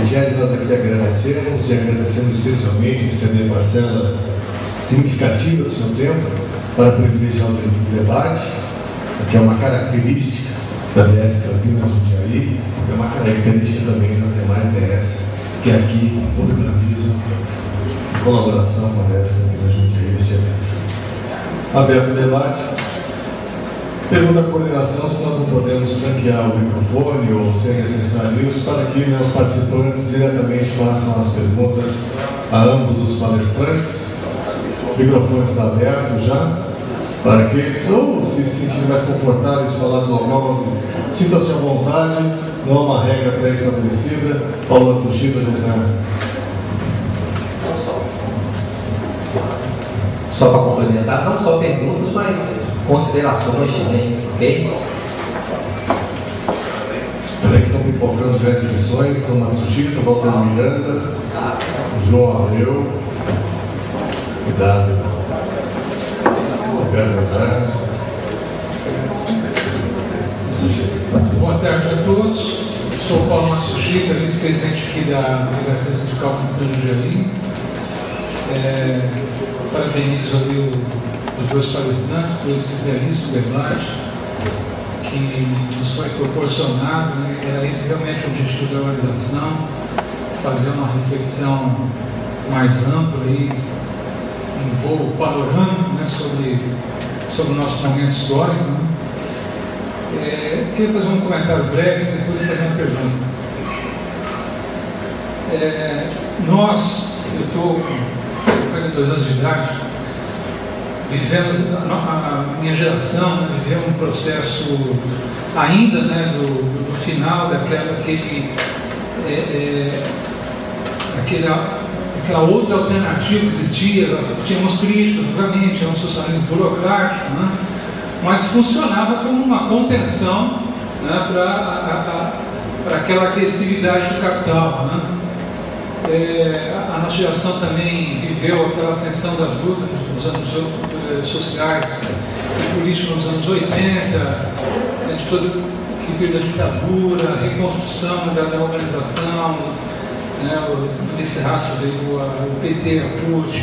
Ediane, nós aqui agradecemos e agradecemos especialmente ceder parcela significativa do seu tempo para privilegiar o debate, que é uma característica da DS Campinas Jundiaí, é uma característica também das demais DS que aqui organizam em colaboração com a DS Campinas Jundiaí este evento. Aberto o debate. Pergunta à coordenação se nós não podemos franquear o microfone ou se é necessário isso para que os participantes diretamente façam as perguntas a ambos os palestrantes. O microfone está aberto já, para que eles, ou se sentirem mais confortáveis de falar do local, sintam-se à vontade, não há uma regra pré-estabelecida. Paulo Matsushita já está. Só para complementar, não só perguntas, mas considerações também, ok? Peraí que estão pipocando já inscrições, estão Matsushita, Walter Miranda, João Abreu, cuidado. Boa tarde a todos. Sou Paulo Matsushita, vice-presidente aqui da Delegacia Sindical Campinas Jundiaí. Parabenizo ali os dois palestrantes por esse belíssimo debate que nos foi proporcionado, né? Era esse realmente o objetivo da organização, fazer uma reflexão mais ampla aí, em voo panorâmico, né, sobre o nosso momento histórico. Né? Queria fazer um comentário breve e depois fazer uma pergunta. Eu estou com 52 anos de idade, vivemos, a minha geração, né, viveu um processo ainda, né, do final aquela outra alternativa que existia. Tínhamos críticas, obviamente, era um socialismo burocrático, né? Mas funcionava como uma contenção, né, para aquela agressividade do capital. Né? A nossa geração também viveu aquela ascensão das lutas nos anos sociais e políticos nos anos 80, né, de todo o período da ditadura, a reconstrução da organização. Nesse rastro veio o PT, a CUT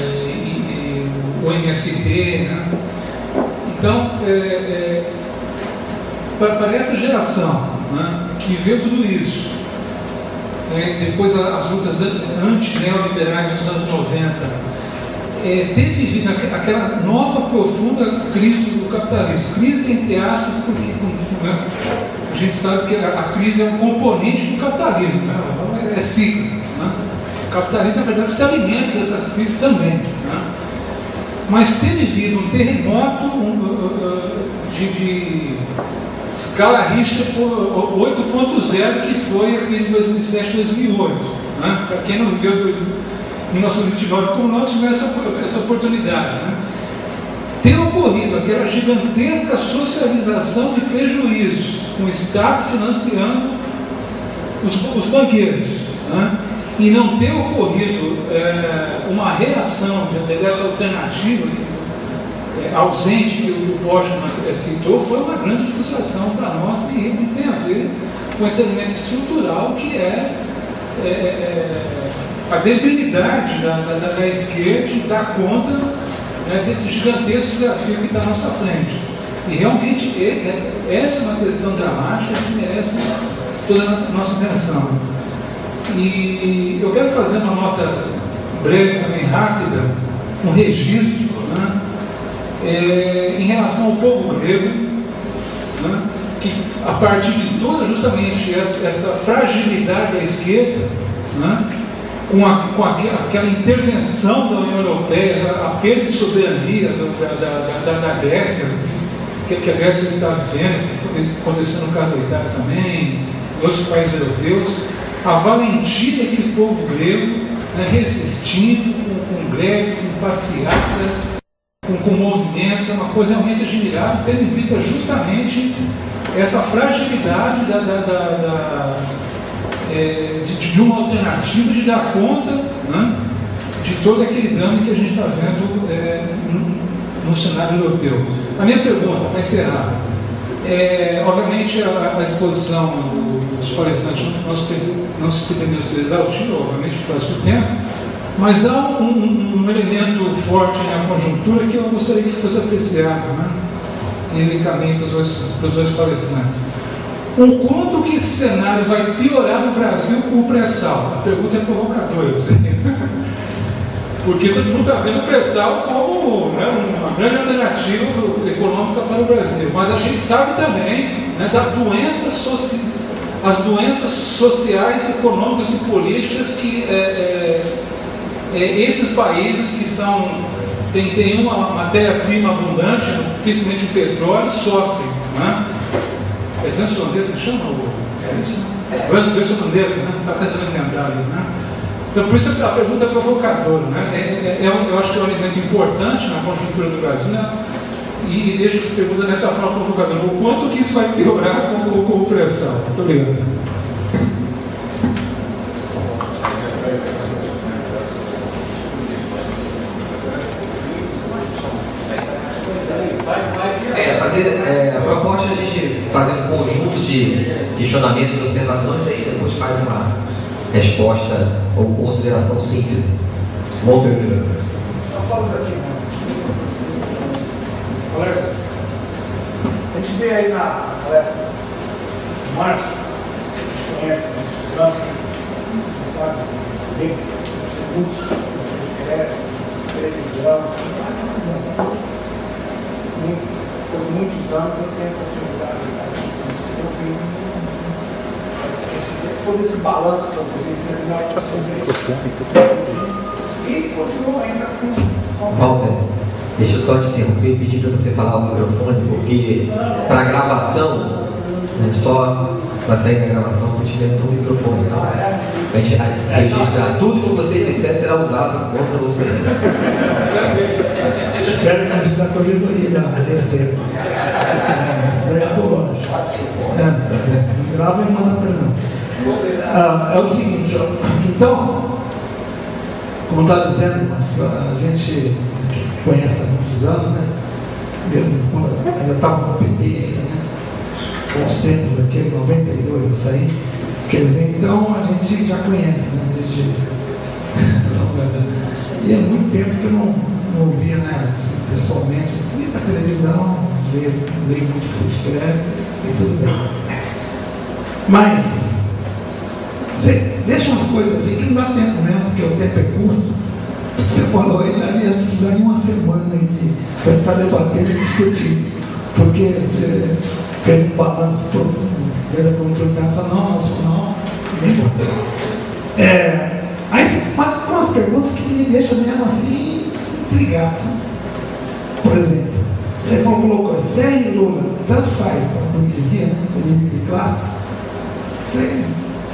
e o MST. Né? Então, para essa geração, né, que viu tudo isso, né, depois as lutas anti-neoliberais dos anos 90, ter vivido aquela nova, profunda crise do capitalismo. Crise entre aspas, porque a gente sabe que a crise é um componente do capitalismo, né? É cíclico. Né? O capitalismo, na verdade, se alimenta dessas crises também. Né? Mas ter vivido um terremoto de escala Richter 8.0, que foi a crise de 2007 e 2008. Né? Para quem não viveu 1929 como nós tivemos essa oportunidade. Né? Ter ocorrido aquela gigantesca socialização de prejuízos, com o Estado financiando os banqueiros, né? E não ter ocorrido uma reação dessa alternativa ausente que o Borges citou, foi uma grande frustração para nós e tem a ver com esse elemento estrutural que é a debilidade da esquerda de dar conta, né, desse gigantesco desafio que está à nossa frente. E realmente essa é uma questão dramática que merece toda a nossa atenção. E eu quero fazer uma nota breve, também rápida, um registro, né, em relação ao povo grego, né, que a partir de toda justamente essa fragilidade da esquerda, né, com aquela intervenção da União Europeia, a perda de soberania da Grécia, que a Grécia está vivendo, que foi acontecendo no caso da Itália também, em outros países europeus, a valentia daquele povo grego, né, resistindo com greve, com passeatas, com movimentos, é uma coisa realmente admirável, tendo em vista justamente essa fragilidade de uma alternativa de dar conta, né, de todo aquele dano que a gente está vendo no cenário europeu. A minha pergunta, para encerrar, Obviamente, a exposição dos palestrantes não se pretendeu ser exaustiva, obviamente, por causa do tempo, mas há um elemento forte na conjuntura que eu gostaria que fosse apreciado, né, em caminho para os dois palestrantes. O quanto que esse cenário vai piorar no Brasil com o pré-sal? A pergunta é provocadora, eu sei. Porque todo mundo está vendo o pré-sal como, né, uma grande alternativa econômica para o Brasil. Mas a gente sabe também, né, as doenças sociais, econômicas e políticas que esses países que têm uma matéria-prima abundante, principalmente o petróleo, sofrem. Né? É dança holandesa que chama? É isso? Dança holandesa, né? Está tentando lembrar ali. Né? Então, por isso a pergunta é provocadora. Né? Eu acho que é um elemento importante na conjuntura do Brasil, né? E deixo essa pergunta nessa forma provocadora. O quanto que isso vai piorar com o pré-sal? Muito obrigado. A proposta é a gente fazer um conjunto de questionamentos e observações e depois faz uma resposta ou consideração síntese. Vamos terminar. Só falando aqui, né? Colegas, a gente vê aí na palestra de março, conhece muitos anos, você sabe bem, muitos que você escreve, televisão, por muitos anos eu tenho a oportunidade de estar aqui com você, eu vi todo esse balanço que você fez terminar para você e continua ainda com Walter, deixa eu só te interromper e pedir para você falar o microfone, porque para a gravação, né, só para sair da gravação se tiver no microfone. Assim. A gente registrar tudo que você disser será usado contra você. Espero que a gente da corredoria da ADC. Isso daí eu tô longe. Grava e manda para mim. É o seguinte, ó. Então, como está dizendo, a gente conhece há muitos anos, né? Mesmo quando ainda estava no PT, né? São os tempos aqui, 92, isso aí. Quer dizer, então a gente já conhece, né? E é muito tempo que eu não ouvia, né? Assim, pessoalmente, via na televisão, leio muito que se escreve e tudo bem. Mas você deixa umas coisas assim que não dá tempo mesmo, porque o tempo é curto. Você falou aí, daria precisaria uma semana aí para estar debatendo e discutindo, porque você fez um balanço profundo desde a conjuntura internacional, nacional e nem embora. Mas umas perguntas que me deixam mesmo assim intrigado, sabe? Por exemplo, você colocou Serra e Lula, tanto faz para a burguesia, né, para o inimigo de classe.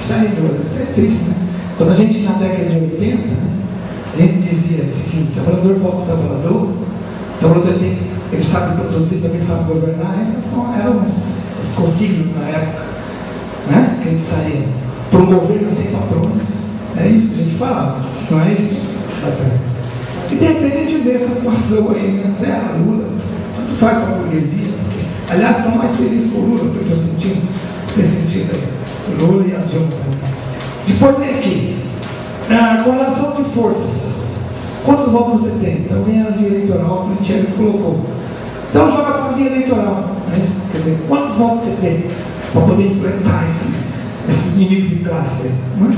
Serra e Lula, isso é triste, né? Quando a gente na década de 80, né, a gente dizia o seguinte: trabalhador volta trabalhador, trabalhador ele sabe produzir, também sabe governar. Essas eram as consignas na época, né? Que a gente saía para um governo sem patrões. É isso que a gente falava, não é isso? E de repente a gente vê essa situação aí, né? Serra, Lula, tanto faz para a burguesia. Aliás, estão mais felizes com o Lula, porque eu estou sentindo, nesse sentido aí, o Lula e a Dilma. Depois vem aqui, a correlação de forças. Quantos votos você tem? Então vem a via eleitoral, o Litieri colocou. Então joga para a via eleitoral. Né? Quer dizer, quantos votos você tem para poder enfrentar esse inimigo de classe aí? Né?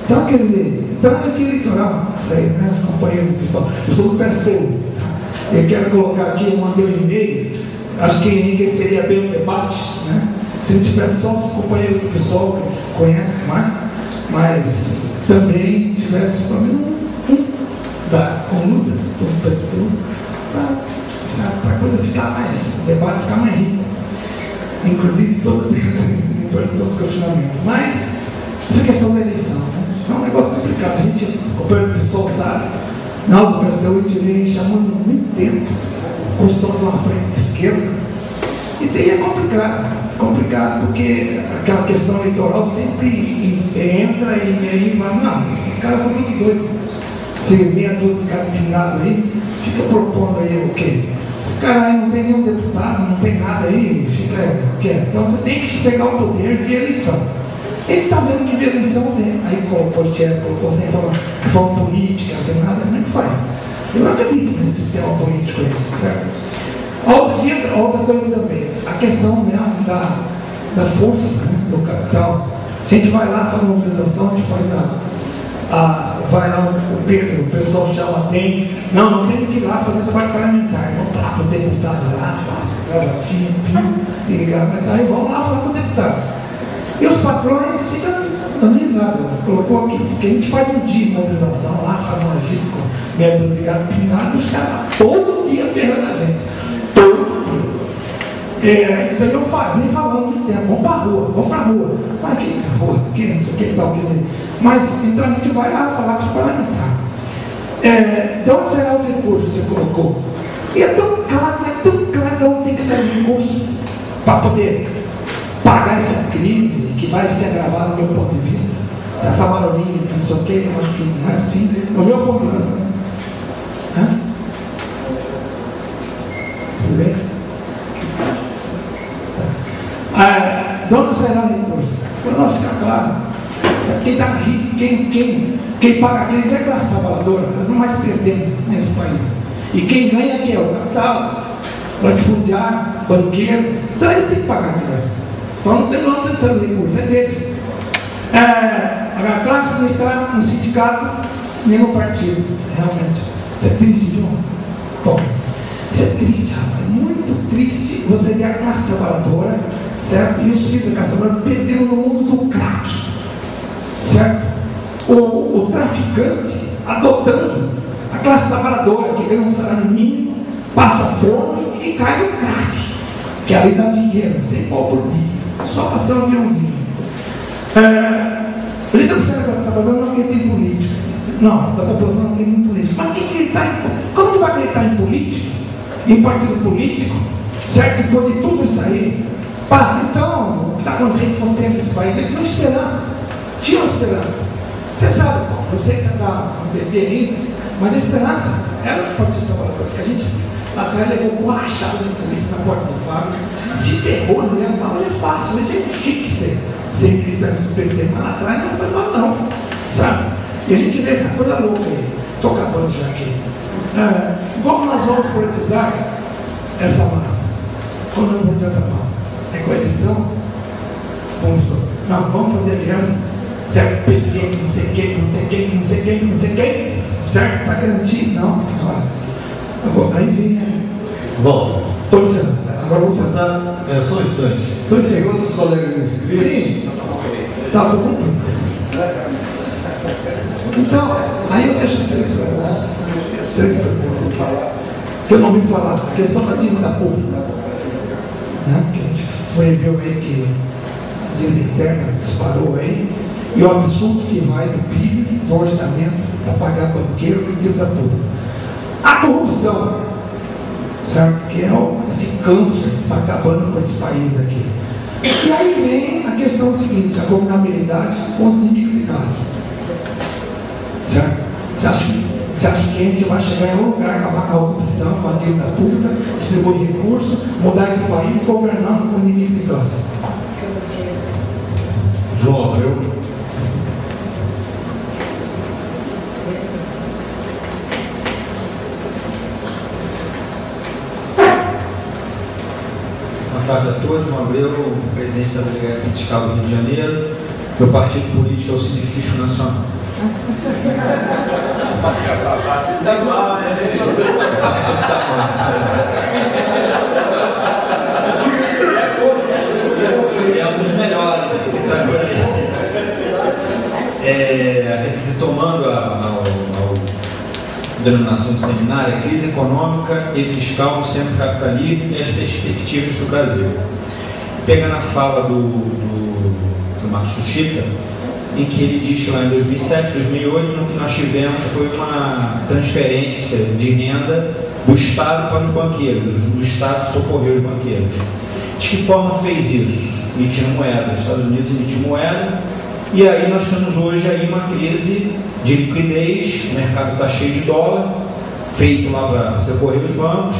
Então, quer dizer, então é via eleitoral. Isso aí, né? Os companheiros do pessoal. Eu sou do PSTU. Eu quero colocar aqui, eu mandei um e-mail. Acho que enriqueceria bem o debate, né? Se não tivesse só os companheiros do pessoal que conhecem mais, mas também tivesse pelo menos com lutas, com o PSTU, para a coisa ficar mais, o debate ficar mais rico. Inclusive todos os questionamentos. Mas essa questão da eleição, né? É um negócio complicado. A gente, o companheiro do pessoal sabe, nós do PSTU a gente vem chamando há muito tempo a construção de uma frente de esquerda. E daí é complicado, porque aquela questão eleitoral sempre entra e aí vai, não, esses caras são todos doidos. Se meia dúzia de cara pinado aí, fica propondo aí o quê? Esse caras aí não tem nenhum deputado, não tem nada aí, fica quieto. Então você tem que pegar o poder via eleição. Ele está vendo que via eleição, aí colocou sem forma política, sem nada, como é que faz? Eu não acredito nesse sistema político aí, certo? Outra coisa também, a questão mesmo da força, né, do capital. A gente vai lá, faz uma mobilização, a gente faz vai lá o Pedro, o pessoal chama, não tem que ir lá fazer trabalho parlamentar, vamos lá com o deputado lá, gravatinha, mas aí vamos lá falar com o deputado. E os patrões ficam dando risada, colocou aqui, porque a gente faz um dia de mobilização lá, faz um agito com métodos ligados pingados, os caras todo dia ferrando a gente. Todo dia. Então eu vim falando muito tempo, vamos pra rua. Mas que rua, que não sei o que tal, quer dizer. Mas então a gente vai lá falar com os parlamentares. De onde serão os recursos que você colocou? E é tão claro de onde tem que sair o recurso para poder pagar essa crise que vai se agravar no meu ponto de vista. Se essa marolinha, não sei o que, eu acho que não é assim, no meu ponto de vista. Tudo bem? De onde será o recurso? Para nós ficar claro. Quem está rico, quem paga a crise é a classe trabalhadora, não mais perdendo nesse país. E quem ganha que é o capital, latifundiário, banqueiro, então eles têm que pagar a crise. Então não tem de ser o recurso, é deles. A classe não está no sindicato nem no partido, realmente. Isso é triste, João. Bom, isso é triste, rapaz, muito triste você ver a classe trabalhadora, certo? E os filhos da classe trabalhadora perdendo no mundo do crack. Certo? O traficante adotando a classe trabalhadora que ganha um salário mínimo, passa fome e cai no crack, que ali dá dinheiro, 100 pau por dia, só para ser um aviãozinho. 30% da classe trabalhadora não acredita em política. Não, da população não acredita em política. Mas como que vai acreditar em política? Em partido político? Certo? Depois de tudo isso aí? Então, o que está acontecendo nesse país é que não tem esperança. Tinha uma esperança. Você sabe, Paulo, eu sei que você está no PT ainda, mas a esperança era os partidos trabalhadores, que a gente lá atrás levou borrachada de polícia na porta do fábrica, se ferrou mesmo, mas é fácil, é chique ser militante do PT, mas lá atrás não foi mal não, sabe? E a gente vê essa coisa louca aí. Estou acabando já aqui. Como nós vamos politizar essa massa? Como nós vamos politizar essa massa? É com a eleição? Vamos fazer aliança. Certo? PT, não sei quem, certo? Para garantir? Não, porque agora aí vem. Volta. Estou licença. Agora vou sentar, só um instante. Estou licença. Pergunta dos colegas inscritos. Sim. Está tudo cumprido. Então, aí eu deixo as três perguntas que eu não vim falar. A questão da dívida pública. Né? Que a gente viu aí que a dívida interna disparou aí. E o absurdo que vai do PIB, do orçamento, para pagar banqueiro e dívida pública. A corrupção, certo? Que é esse câncer que está acabando com esse país aqui. E aí vem a questão seguinte, a governabilidade com os inimigos de classe. Certo? Você acha que a gente vai chegar em algum lugar, acabar com a corrupção, com a dívida pública, distribuir recursos, mudar esse país governando com o inimigo de classe? João Abreu. Boa tarde a todos, João Abreu, presidente da Delegacia Sindical do Rio de Janeiro. Meu partido político é o Sindicato Nacional. Partido da Guarda, né? Partido da Guarda. É um dos melhores que está por aí. Retomando a denominação do seminário, a crise econômica e fiscal no centro do capitalismo e as perspectivas do Brasil. Pegando a fala do Marcos Suchita, em que ele diz que lá em 2007, 2008, o que nós tivemos foi uma transferência de renda do Estado para os banqueiros, do Estado socorreu os banqueiros. De que forma fez isso? Emitindo moeda, os Estados Unidos emitiu moeda, e aí nós temos hoje aí uma crise de liquidez, o mercado está cheio de dólar, feito lá para socorrer os bancos,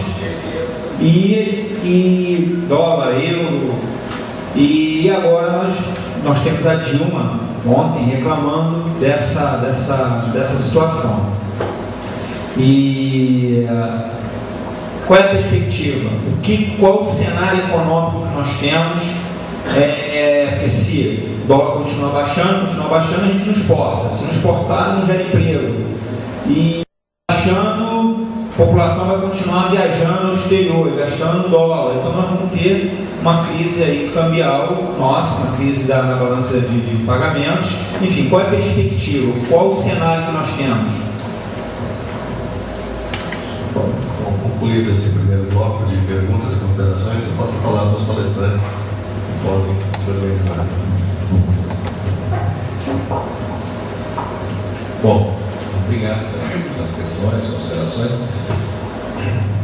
e dólar, euro, e agora nós temos a Dilma ontem reclamando dessa situação. E qual é a perspectiva? Qual o cenário econômico que nós temos? Porque se o dólar continuar baixando, a gente não exporta. Se não exportar, não gera emprego. E baixando, a população vai continuar viajando ao exterior, gastando dólar. Então nós vamos ter uma crise aí cambial nossa, uma crise na balança de pagamentos. Enfim, qual é a perspectiva? Qual o cenário que nós temos? Bom, concluído esse primeiro bloco de perguntas e considerações, eu passo a palavra aos palestrantes que podem se organizar. Bom, obrigado pelas questões, considerações.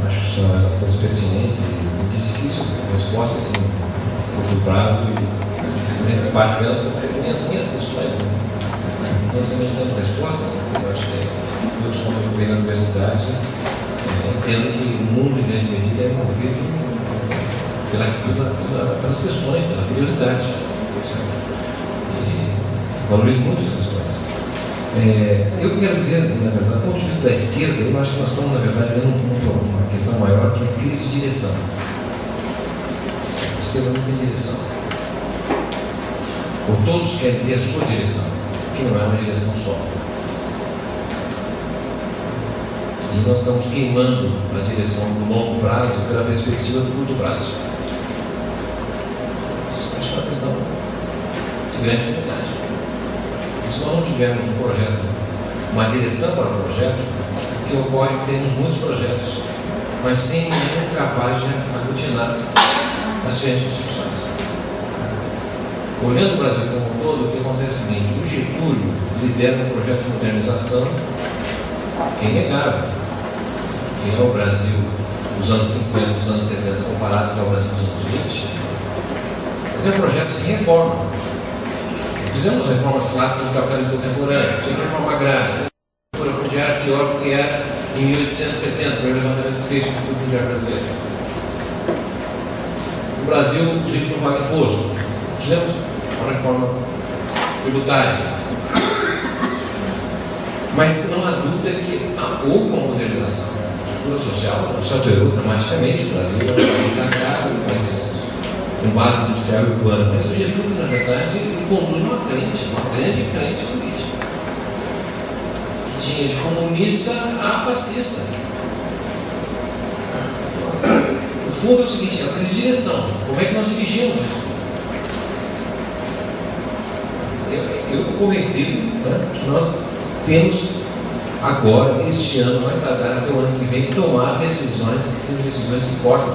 Acho que são elas todas pertinentes e muito difícil resposta assim, a curto prazo, e grande parte delas são minhas questões. Não somente tanto respostas, eu acho que eu sou um na universidade, entendo que o mundo, em grande medida, é movido pelas questões, pela curiosidade. Certo? E valorizo muito as questões. Eu quero dizer, na verdade, do ponto de vista da esquerda, eu acho que nós estamos, na verdade, vendo uma questão maior que é a crise de direção. A esquerda não tem direção. Ou todos querem ter a sua direção, que não é uma direção só. E nós estamos queimando a direção do longo prazo pela perspectiva do curto prazo. Isso acho que é uma questão de grande dificuldade. Se nós não tivermos um projeto, uma direção para o projeto, o que ocorre é que temos muitos projetos, mas sem nenhum capaz de aglutinar as diferentes concepções. Olhando o Brasil como um todo, o que acontece é o seguinte: o Getúlio lidera um projeto de modernização que é inegável, que é o Brasil dos anos 50, dos anos 70, comparado com o Brasil dos anos 20, mas é um projeto sem reforma. Fizemos reformas clássicas do capitalismo contemporâneo, tinha reforma agrária, a cultura fundiária pior do que era em 1870, o primeiro levantamento que fez com a cultura fundiária brasileira. No Brasil, os ricos não pagam imposto. Fizemos uma reforma tributária. Mas não há dúvida que houve uma modernização. A estrutura social se alterou dramaticamente. O Brasil é um país agrário, um país com base industrial e urbana. Mas o Getúlio, na verdade, conduz uma grande frente política, que tinha de comunista a fascista. O fundo é o seguinte: é a crise de direção. Como é que nós dirigimos isso? Eu estou convencido, né, que nós temos agora, este ano, mais tardar até o ano que vem, tomar decisões que sejam decisões que cortam.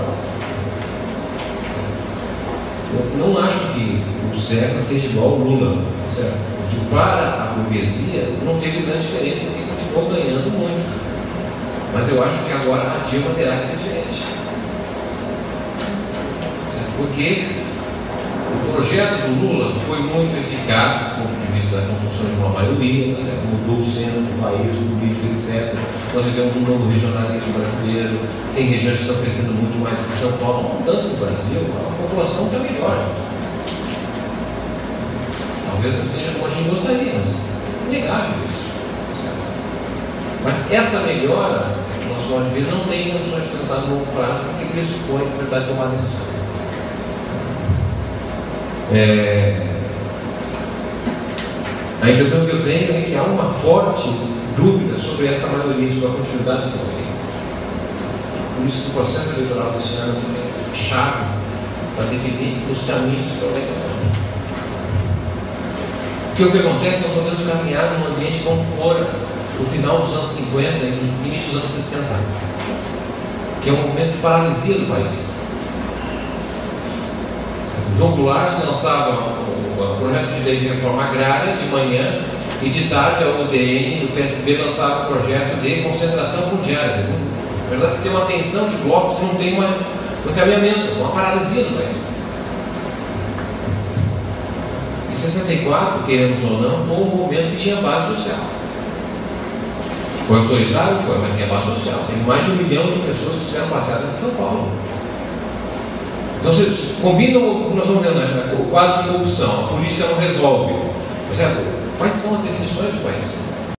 Eu não acho que o Serra seja igual ao Lula, certo? Porque para a burguesia não teve grande diferença, porque continuou ganhando muito. Mas eu acho que agora a Dilma terá que ser diferente. Certo? Porque o projeto do Lula foi muito eficaz do ponto de vista da construção de uma maioria, tá certo? Mudou o centro do país, político, etc. Nós vivemos um novo regionalismo brasileiro, tem regiões que estão crescendo muito mais do que São Paulo. Uma mudança no Brasil, a população está melhor, gente. Talvez não esteja como a gente gostaria, mas é inegável isso. Certo? Mas essa melhora, nós podemos ver, não tem condições de sustentar no longo prazo, porque pressupõe a verdade de tomar decisões. A impressão que eu tenho é que há uma forte dúvida sobre essa maioria, sobre a continuidade dessa maioria. Por isso que o processo eleitoral desse ano é chave para definir os caminhos para o eleitorado. Porque o que acontece, nós podemos caminhar num ambiente como fora, no final dos anos 50 e início dos anos 60, que é um movimento de paralisia do país. O João Goulart lançava o projeto de lei de reforma agrária de manhã e de tarde a UDN e o PSB lançava o projeto de concentração fundiária. Na verdade, você tem uma tensão de blocos que não tem um encaminhamento, uma paralisia no país. Em 64, queremos ou não, foi um movimento que tinha base social. Foi autoritário? Foi, mas tem base social. Tem mais de 1 milhão de pessoas que fizeram passeadas em São Paulo. Então, vocês combinam o que nós vamos vendo, né? O quadro de corrupção, a política não resolve. Certo? Quais são as definições de país?